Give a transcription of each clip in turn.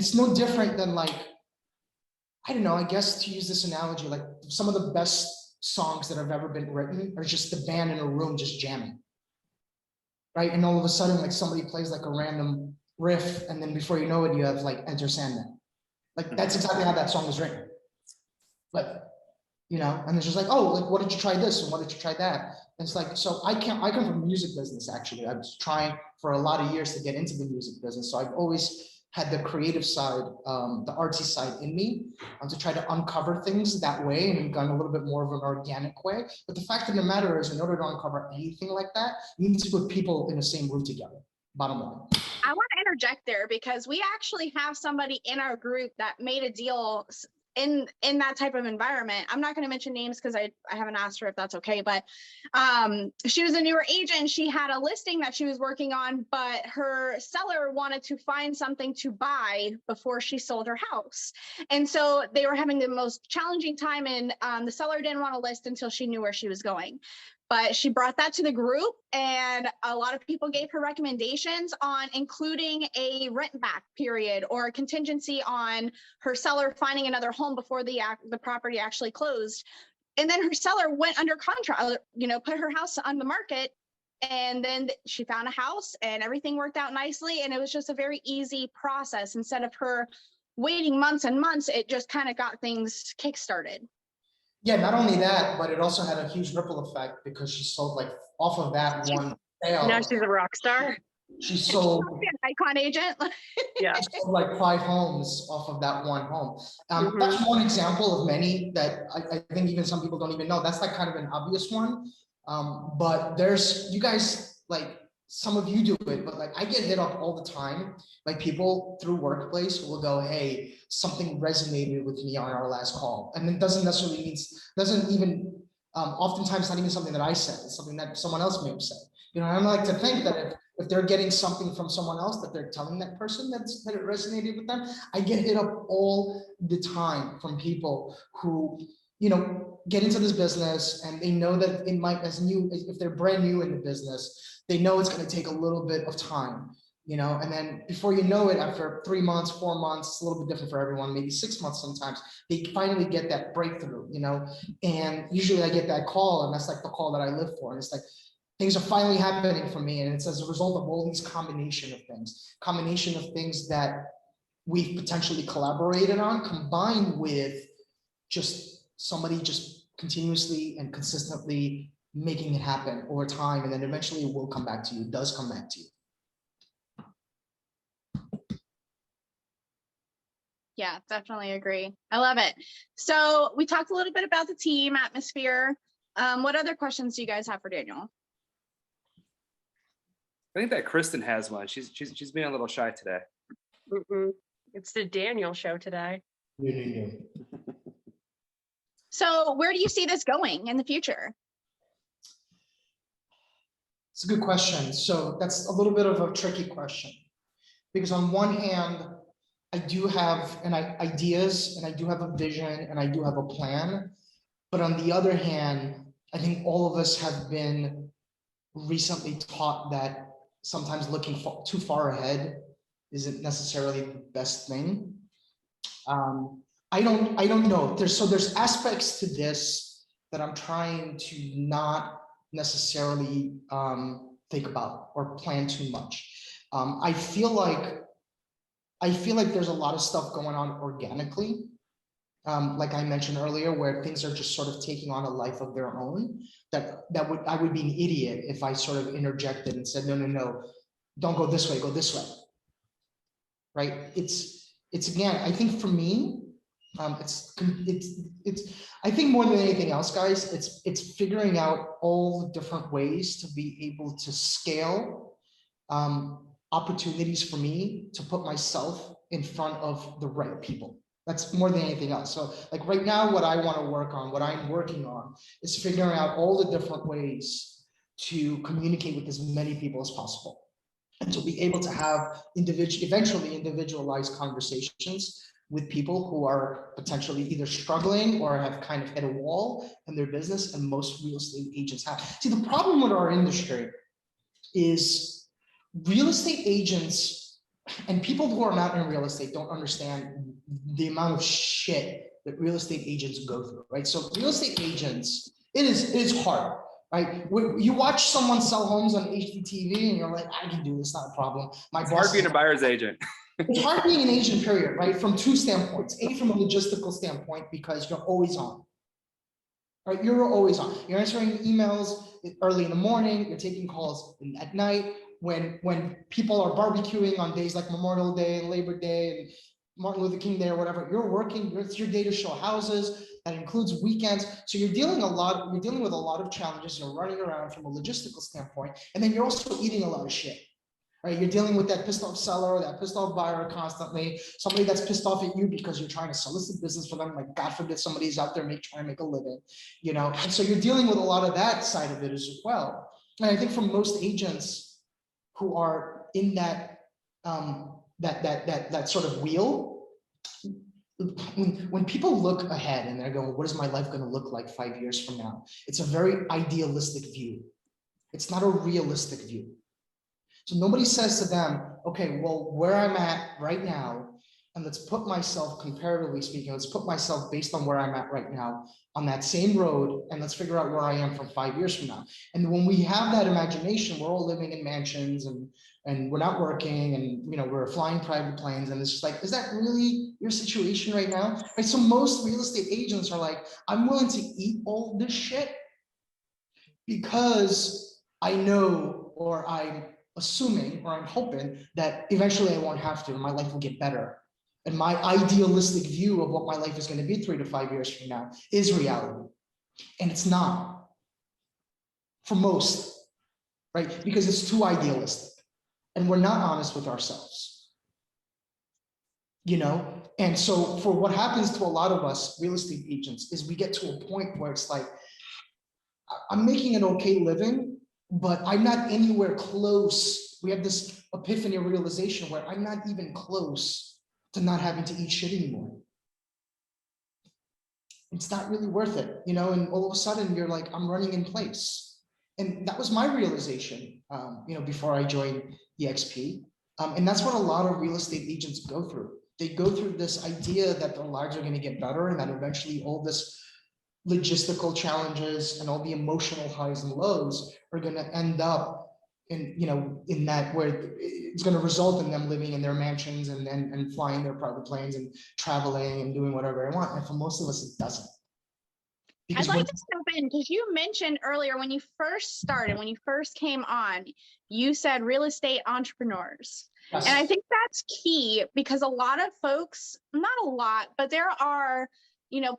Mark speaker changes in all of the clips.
Speaker 1: it's no different than like, I don't know, I guess to use this analogy, like some of the best songs that have ever been written are just the band in a room just jamming. Right? And all of a sudden, like somebody plays like a random riff, and then before you know it, you have like Enter Sandman. Like that's exactly how that song was written. Like, you know, and it's just like, oh, like what did you try this and what did you try that? And it's like, so I come from the music business actually. I was trying for a lot of years to get into the music business. So I've always had the creative side, the artsy side in me, to try to uncover things that way and gone a little bit more of an organic way. But the fact of the matter is, in order to uncover anything like that, you need to put people in the same room together. Bottom line.
Speaker 2: I want to interject there because we actually have somebody in our group that made a deal in that type of environment. I'm not going to mention names because I haven't asked her if that's okay, but she was a newer agent. She had a listing that she was working on, but her seller wanted to find something to buy before she sold her house. And so they were having the most challenging time, and the seller didn't want to list until she knew where she was going. But she brought that to the group, and a lot of people gave her recommendations on including a rent back period or a contingency on her seller finding another home before the property actually closed. And then her seller went under contract, you know, put her house on the market, and then she found a house and everything worked out nicely. And it was just a very easy process. Instead of her waiting months and months, it just kind of got things kickstarted.
Speaker 1: Yeah, not only that, but it also had a huge ripple effect because she sold like off of that one sale.
Speaker 3: Now she's a rock star.
Speaker 1: She sold
Speaker 2: an icon agent.
Speaker 3: Yeah,
Speaker 1: she sold like 5 homes off of that one home. That's one example of many that I think even some people don't even know. That's like kind of an obvious one. But there's, you guys, like some of you do it, but like I get hit up all the time. Like people through workplace will go, hey, something resonated with me on our last call. And it doesn't necessarily mean, doesn't even, oftentimes not even something that I said, it's something that someone else may have said. You know, I like to think that if they're getting something from someone else that they're telling that person that it resonated with them. I get hit up all the time from people who, you know, get into this business and they know that it might, as new, if they're brand new in the business, they know it's going to take a little bit of time, you know, and then before you know it, after 3 months, 4 months, it's a little bit different for everyone, maybe 6 months sometimes, they finally get that breakthrough, you know, and usually I get that call and that's like the call that I live for. And it's like, things are finally happening for me. And it's as a result of all these combination of things that we've potentially collaborated on, combined with just somebody just continuously and consistently making it happen over time. And then eventually it will come back to you. It does come back to you.
Speaker 2: Yeah, definitely agree. I love it. So we talked a little bit about the team atmosphere. What other questions do you guys have for Daniel?
Speaker 4: I think that Kristen has one. She's being a little shy today.
Speaker 3: It's the Daniel show today.
Speaker 2: So where do you see this going in the future?
Speaker 1: It's a good question. So that's a little bit of a tricky question because on one hand, I do have ideas and I do have a vision and I do have a plan. But on the other hand, I think all of us have been recently taught that sometimes looking too far ahead isn't necessarily the best thing. I don't know. There's aspects to this that I'm trying to not necessarily think about or plan too much. I feel like there's a lot of stuff going on organically. Like I mentioned earlier, where things are just sort of taking on a life of their own, I would be an idiot if I sort of interjected and said, no, don't go this way, go this way. Right? It's again, I think for me, it's I think more than anything else, guys, it's figuring out all the different ways to be able to scale opportunities for me to put myself in front of the right people. That's more than anything else. So like right now, what I want to work on, what I'm working on is figuring out all the different ways to communicate with as many people as possible and to be able to have eventually individualized conversations with people who are potentially either struggling or have kind of hit a wall in their business, and most real estate agents have. See, the problem with our industry is real estate agents And people who are not in real estate don't understand the amount of shit that real estate agents go through, right? So real estate agents, it is hard, right? When you watch someone sell homes on HGTV and you're like, I can do this, not a problem.
Speaker 4: It's hard being a buyer's agent.
Speaker 1: It's hard being an agent, period, right? From two standpoints. A, from a logistical standpoint, because you're always on. Right, you're always on. You're answering emails early in the morning. You're taking calls at night. When people are barbecuing on days like Memorial Day and Labor Day and Martin Luther King Day or whatever, you're working. It's your day to show houses. That includes weekends. So you're dealing with a lot of challenges. You're running around from a logistical standpoint, and then you're also eating a lot of shit. Right, you're dealing with that pissed off seller, that pissed off buyer constantly, somebody that's pissed off at you because you're trying to solicit business for them. Like, God forbid somebody's out there trying to make a living, you know? And so you're dealing with a lot of that side of it as well. And I think for most agents who are in that, that sort of wheel, when people look ahead and they're going, what is my life going to look like 5 years from now? It's a very idealistic view. It's not a realistic view. So nobody says to them, okay, well, where I'm at right now, and let's put myself, comparatively speaking, let's put myself based on where I'm at right now on that same road, and let's figure out where I am from 5 years from now. And when we have that imagination, we're all living in mansions and we're not working, and we're flying private planes, and it's just like, is that really your situation right now? Right? So most real estate agents are like, I'm willing to eat all this shit because I know, or I'm assuming, or I'm hoping that eventually I won't have to, and my life will get better. And my idealistic view of what my life is going to be 3 to 5 years from now is reality. And it's not for most, right? Because it's too idealistic and we're not honest with ourselves, And so for what happens to a lot of us real estate agents is we get to a point where it's like, I'm making an okay living, but I'm not anywhere close. We have this epiphany realization where I'm not even close to not having to eat shit anymore. It's not really worth it, and all of a sudden you're like, I'm running in place. And that was my realization, before I joined EXP. And that's what a lot of real estate agents go through. They go through this idea that their lives are going to get better and that eventually all this logistical challenges and all the emotional highs and lows are going to end up in that, where it's going to result in them living in their mansions and flying their private planes and traveling and doing whatever they want. And for most of us, it doesn't.
Speaker 2: I'd like to step in because you mentioned earlier when you first started, when you first came on, you said real estate entrepreneurs. Yes. And I think that's key because a lot of folks, not a lot, but there are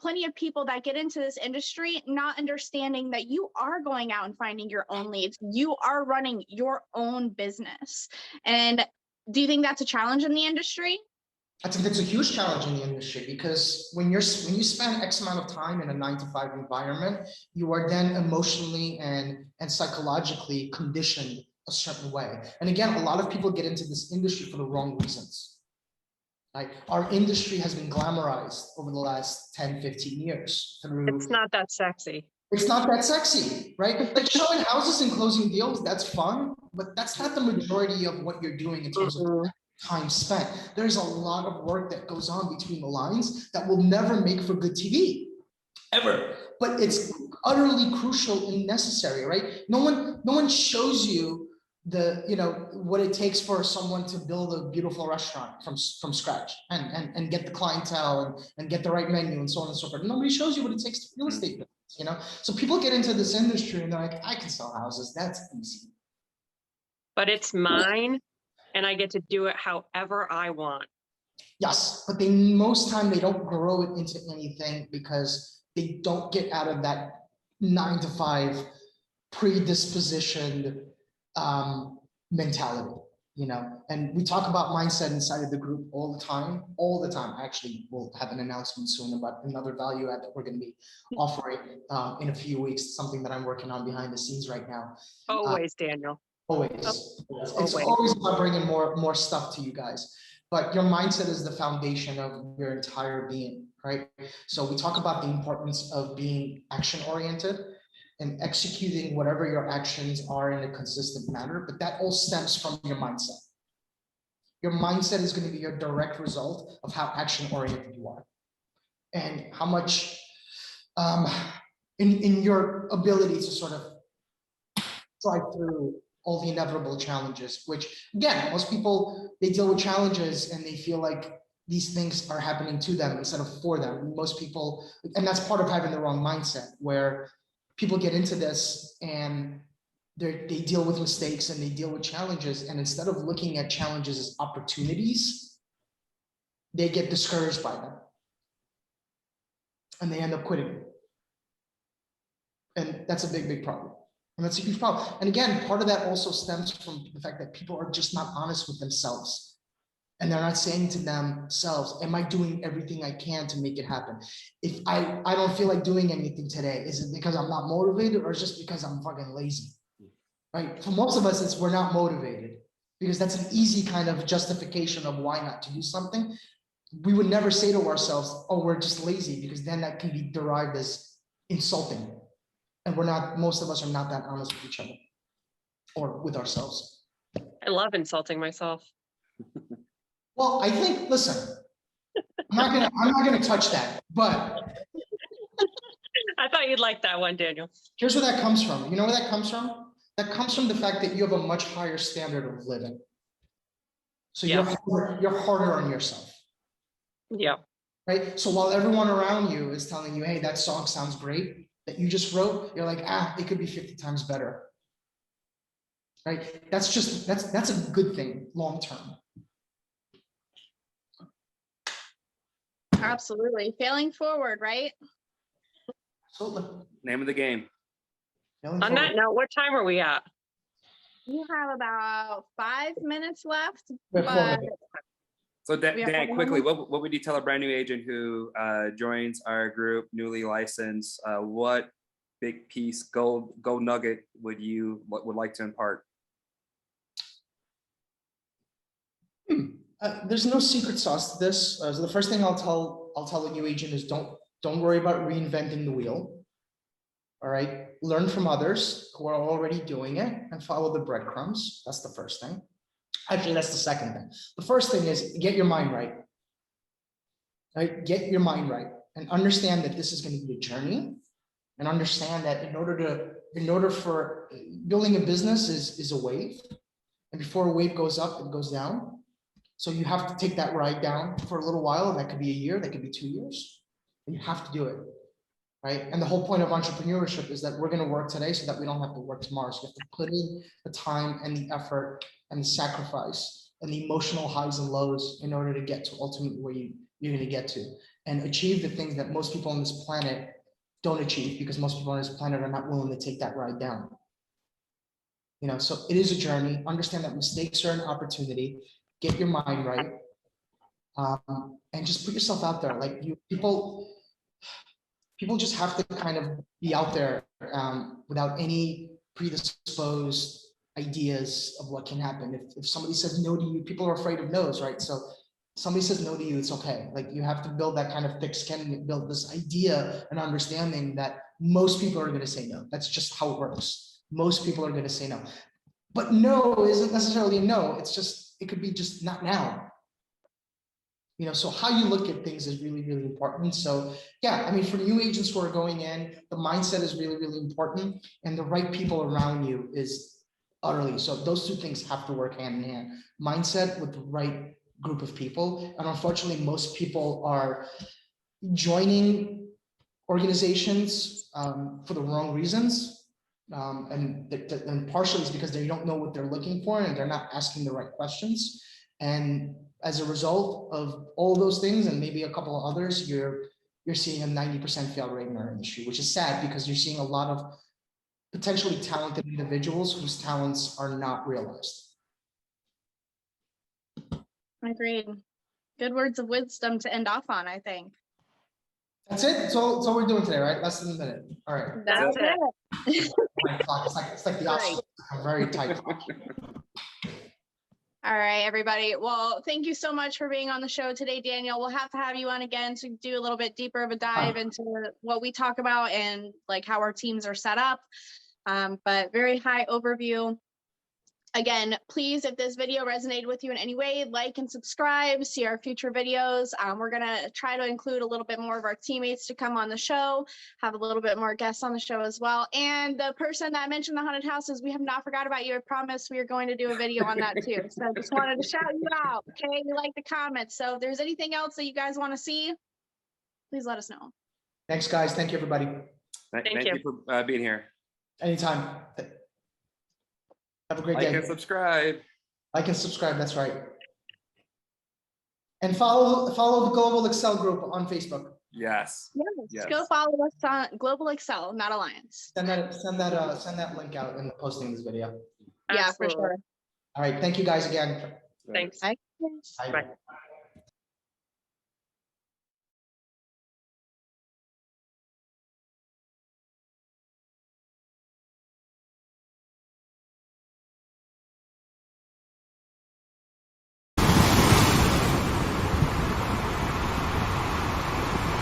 Speaker 2: plenty of people that get into this industry not understanding that you are going out and finding your own leads. You are running your own business. And do you think that's a challenge in the industry?
Speaker 1: I think that's a huge challenge in the industry because when you spend X amount of time in a 9-to-5 environment, you are then emotionally and psychologically conditioned a certain way. And again, a lot of people get into this industry for the wrong reasons. Like, our industry has been glamorized over the last 10, 15 years through.
Speaker 3: It's not that sexy.
Speaker 1: It's not that sexy, right? Like showing houses and closing deals, that's fun, but that's not the majority of what you're doing in terms of time spent. There's a lot of work that goes on between the lines that will never make for good TV, ever. But it's utterly crucial and necessary, right? No one shows you what it takes for someone to build a beautiful restaurant from scratch and get the clientele and get the right menu and so on and so forth. Nobody shows you what it takes to real estate business, So people get into this industry and they're like, I can sell houses, that's easy.
Speaker 3: But it's mine and I get to do it however I want.
Speaker 1: Yes, but most time they don't grow it into anything because they don't get out of that 9-to-5 predispositioned mentality, and we talk about mindset inside of the group all the time. Actually, we'll have an announcement soon about another value add that we're going to be offering in a few weeks, something that I'm working on behind the scenes right now.
Speaker 3: Always, Daniel.
Speaker 1: Always. It's always about bringing more stuff to you guys, but your mindset is the foundation of your entire being, right? So we talk about the importance of being action oriented and executing whatever your actions are in a consistent manner, but that all stems from your mindset. Your mindset is going to be your direct result of how action oriented you are and how much in your ability to sort of drive through all the inevitable challenges, which again, most people, they deal with challenges and they feel like these things are happening to them instead of for them. Most people, and that's part of having the wrong mindset, where people get into this and they deal with mistakes and they deal with challenges. And instead of looking at challenges as opportunities, they get discouraged by them. And they end up quitting. And that's a big, big problem. And that's a huge problem. And again, part of that also stems from the fact that people are just not honest with themselves. And they're not saying to themselves, am I doing everything I can to make it happen? If I don't feel like doing anything today, is it because I'm not motivated or just because I'm fucking lazy? Right? For most of us, it's we're not motivated because that's an easy kind of justification of why not to do something. We would never say to ourselves, oh, we're just lazy, because then that can be derived as insulting. And we're not, most of us are not that honest with each other or with ourselves.
Speaker 3: I love insulting myself.
Speaker 1: Well, I think, listen, I'm not gonna touch that, but
Speaker 3: I thought you'd like that one, Daniel.
Speaker 1: here's where that comes from. You know where that comes from? That comes from the fact that you have a much higher standard of living. So
Speaker 3: Yes.
Speaker 1: you're harder on yourself.
Speaker 3: Yeah.
Speaker 1: Right? So while everyone around you is telling you, hey, that song sounds great that you just wrote, you're like, it could be 50 times better. Right? That's a good thing long term.
Speaker 2: Absolutely. Failing forward, right?
Speaker 1: Absolutely.
Speaker 4: Name of the game.
Speaker 1: Failing
Speaker 3: On that
Speaker 1: forward.
Speaker 3: note, what time are we at?
Speaker 2: We have about 5 minutes left,
Speaker 1: We have 4
Speaker 2: but
Speaker 1: minutes.
Speaker 4: So
Speaker 2: We have
Speaker 4: Dan,
Speaker 2: one
Speaker 4: quickly,
Speaker 2: more?
Speaker 4: what would you tell a brand new agent who joins our group, newly licensed? What big piece, gold nugget would like to impart?
Speaker 1: There's no secret sauce to this. So the first thing I'll tell a new agent is don't worry about reinventing the wheel. All right, learn from others who are already doing it and follow the breadcrumbs. That's the first thing. Actually, that's the second thing. The first thing is get your mind right. Right, get your mind right and understand that this is going to be a journey, and understand that in order for building a business is a wave, and before a wave goes up, it goes down. So you have to take that ride down for a little while, and that could be a year, that could be 2 years, and you have to do it, right? And the whole point of entrepreneurship is that we're going to work today so that we don't have to work tomorrow. So you have to put in the time and the effort and the sacrifice and the emotional highs and lows in order to get to ultimately where you're going to get to and achieve the things that most people on this planet don't achieve, because most people on this planet are not willing to take that ride down. You know, so it is a journey. Understand that mistakes are an opportunity. Get your mind right, and just put yourself out there. Like people just have to kind of be out there without any predisposed ideas of what can happen. If somebody says no to you, people are afraid of no's, right? So somebody says no to you, it's okay. Like you have to build that kind of thick skin and build this idea and understanding that most people are going to say no. That's just how it works. Most people are going to say no. But no isn't necessarily a no. It's just, it could be just not now. You know, so how you look at things is really, really important. So yeah, I mean, for new agents who are going in, the mindset is really, really important, and the right people around you is utterly. So those two things have to work hand in hand. Mindset with the right group of people. And unfortunately, most people are joining organizations for the wrong reasons. And partially it's because they don't know what they're looking for and they're not asking the right questions. And as a result of all those things and maybe a couple of others, you're seeing a 90% fail rate in our industry, which is sad because you're seeing a lot of potentially talented individuals whose talents are not realized.
Speaker 2: agreed. Good words of wisdom to end off on, I think.
Speaker 1: That's it. That's all we're doing today, right? Less than a minute. All right.
Speaker 2: That's it.
Speaker 1: It's like the Oscars. I'm very tight.
Speaker 2: All right, everybody. Well, thank you so much for being on the show today, Daniel. We'll have to have you on again to do a little bit deeper of a dive into what we talk about and like how our teams are set up. But very high overview. Again, please, if this video resonated with you in any way, like and subscribe, see our future videos. We're gonna try to include a little bit more of our teammates to come on the show, have a little bit more guests on the show as well. And the person that mentioned the haunted houses, we have not forgot about you. I promise we are going to do a video on that too. So just wanted to shout you out, okay? We like the comments. So if there's anything else that you guys wanna see, please let us know.
Speaker 1: Thanks, guys. Thank you, everybody.
Speaker 4: Thank you for being here.
Speaker 1: Anytime. Have a great
Speaker 4: Like
Speaker 1: day.
Speaker 4: and subscribe.
Speaker 1: Like and subscribe, that's right. And follow the Global Excel group on Facebook.
Speaker 4: Yes.
Speaker 2: Yes. Go follow us on Global Excel, not Alliance.
Speaker 1: Send that link out in posting this video.
Speaker 2: Yeah, for
Speaker 3: Absolutely.
Speaker 2: sure.
Speaker 1: All right, thank you guys again.
Speaker 3: Thanks.
Speaker 2: Bye.
Speaker 1: Bye.
Speaker 3: Bye.